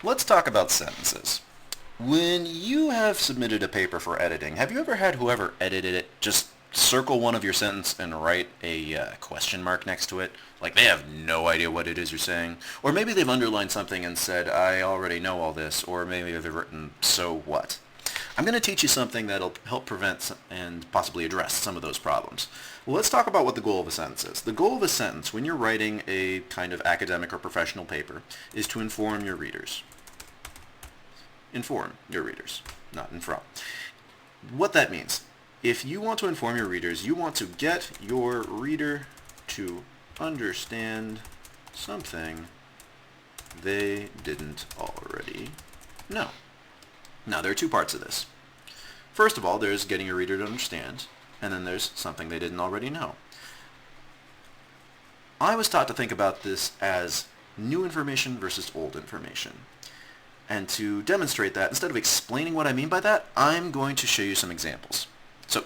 Let's talk about sentences. When you have submitted a paper for editing, have you ever had whoever edited it just circle one of your sentence and write a question mark next to it? Like they have no idea what it is you're saying. Or maybe they've underlined something and said, I already know all this. Or maybe they've written, so what? I'm going to teach you something that'll help prevent and possibly address some of those problems. Well, let's talk about what the goal of a sentence is. The goal of a sentence, when you're writing a kind of academic or professional paper, is to inform your readers. Inform your readers, not in from. What that means, if you want to inform your readers, you want to get your reader to understand something they didn't already know. Now, there are two parts of this. First of all, there's getting your reader to understand, and then there's something they didn't already know. I was taught to think about this as new information versus old information. And to demonstrate that, instead of explaining what I mean by that, I'm going to show you some examples. So,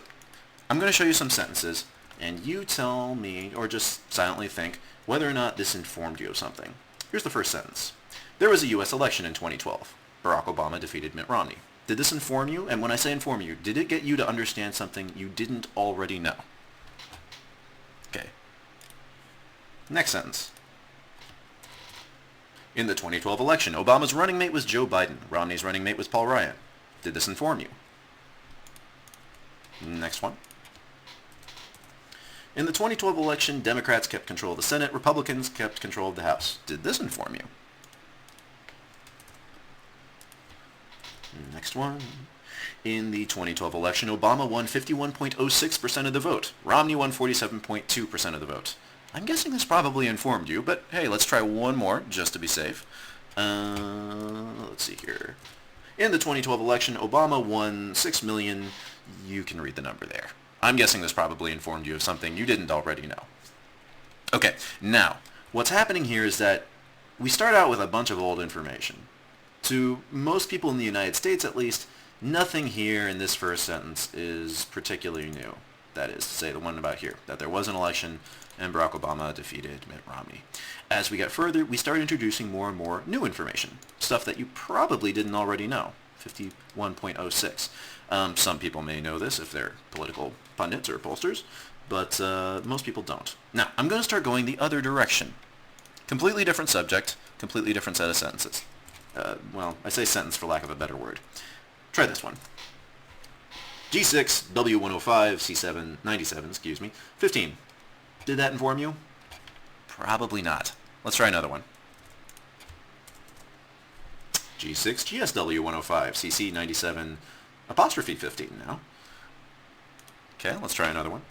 I'm going to show you some sentences, and you tell me, or just silently think, whether or not this informed you of something. Here's the first sentence. There was a U.S. election in 2012. Barack Obama defeated Mitt Romney. Did this inform you? And when I say inform you, did it get you to understand something you didn't already know? Okay. Next sentence. In the 2012 election, Obama's running mate was Joe Biden. Romney's running mate was Paul Ryan. Did this inform you? Next one. In the 2012 election, Democrats kept control of the Senate. Republicans kept control of the House. Did this inform you? Next one. In the 2012 election, Obama won 51.06% of the vote. Romney won 47.2% of the vote. I'm guessing this probably informed you, but hey, let's try one more just to be safe. Let's see here. In the 2012 election, Obama won 6 million. You can read the number there. I'm guessing this probably informed you of something you didn't already know. Okay, now, what's happening here is that we start out with a bunch of old information. To most people in the United States, at least, nothing here in this first sentence is particularly new. That is to say, the one about here, that there was an election and Barack Obama defeated Mitt Romney. As we get further, we start introducing more and more new information, stuff that you probably didn't already know. 51.06. Some people may know this if they're political pundits or pollsters, but most people don't. Now, I'm going to start going the other direction. Completely different subject, completely different set of sentences. Well, I say sentence for lack of a better word. Try this one. G6, W105, C7, 97, 15. Did that inform you? Probably not. Let's try another one. G6, GSW105, CC 97, apostrophe 15 now. Okay, let's try another one.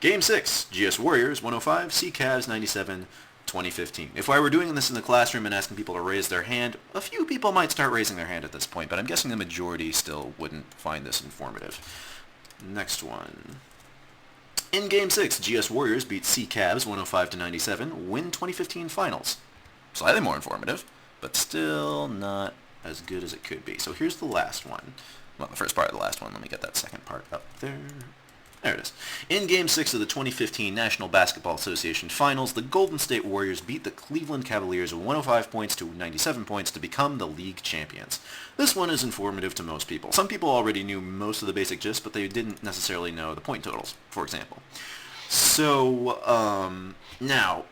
Game 6, GS Warriors 105, C Cavs 97, 2015. If I were doing this in the classroom and asking people to raise their hand, a few people might start raising their hand at this point, but I'm guessing the majority still wouldn't find this informative. Next one. In Game 6, GS Warriors beat C Cavs 105 to 97, win 2015 finals. Slightly more informative, but still not as good as it could be. So here's the last one. Well, the first part of the last one. Let me get that second part up there. There it is. In Game 6 of the 2015 National Basketball Association Finals, the Golden State Warriors beat the Cleveland Cavaliers 105 points to 97 points to become the league champions. This one is informative to most people. Some people already knew most of the basic gist, but they didn't necessarily know the point totals, for example. So, now,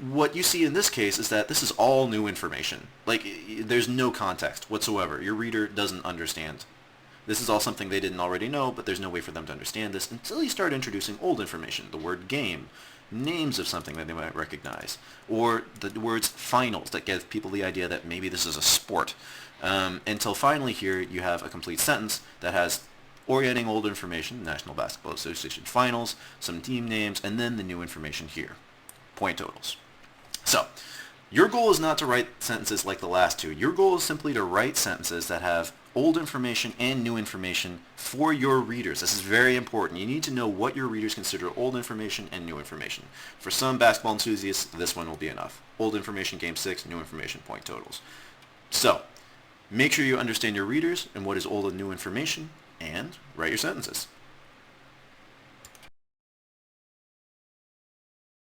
what you see in this case is that this is all new information. Like, there's no context whatsoever. Your reader doesn't understand. This is all something they didn't already know, but there's no way for them to understand this until you start introducing old information, the word game, names of something that they might recognize, or the words finals that give people the idea that maybe this is a sport. Until finally here you have a complete sentence that has orienting old information, National Basketball Association Finals, some team names, and then the new information here, point totals. So, your goal is not to write sentences like the last two. Your goal is simply to write sentences that have old information and new information for your readers. This is very important. You need to know what your readers consider old information and new information. For some basketball enthusiasts, this one will be enough. Old information, Game 6, new information, point totals. So, make sure you understand your readers and what is old and new information, and write your sentences.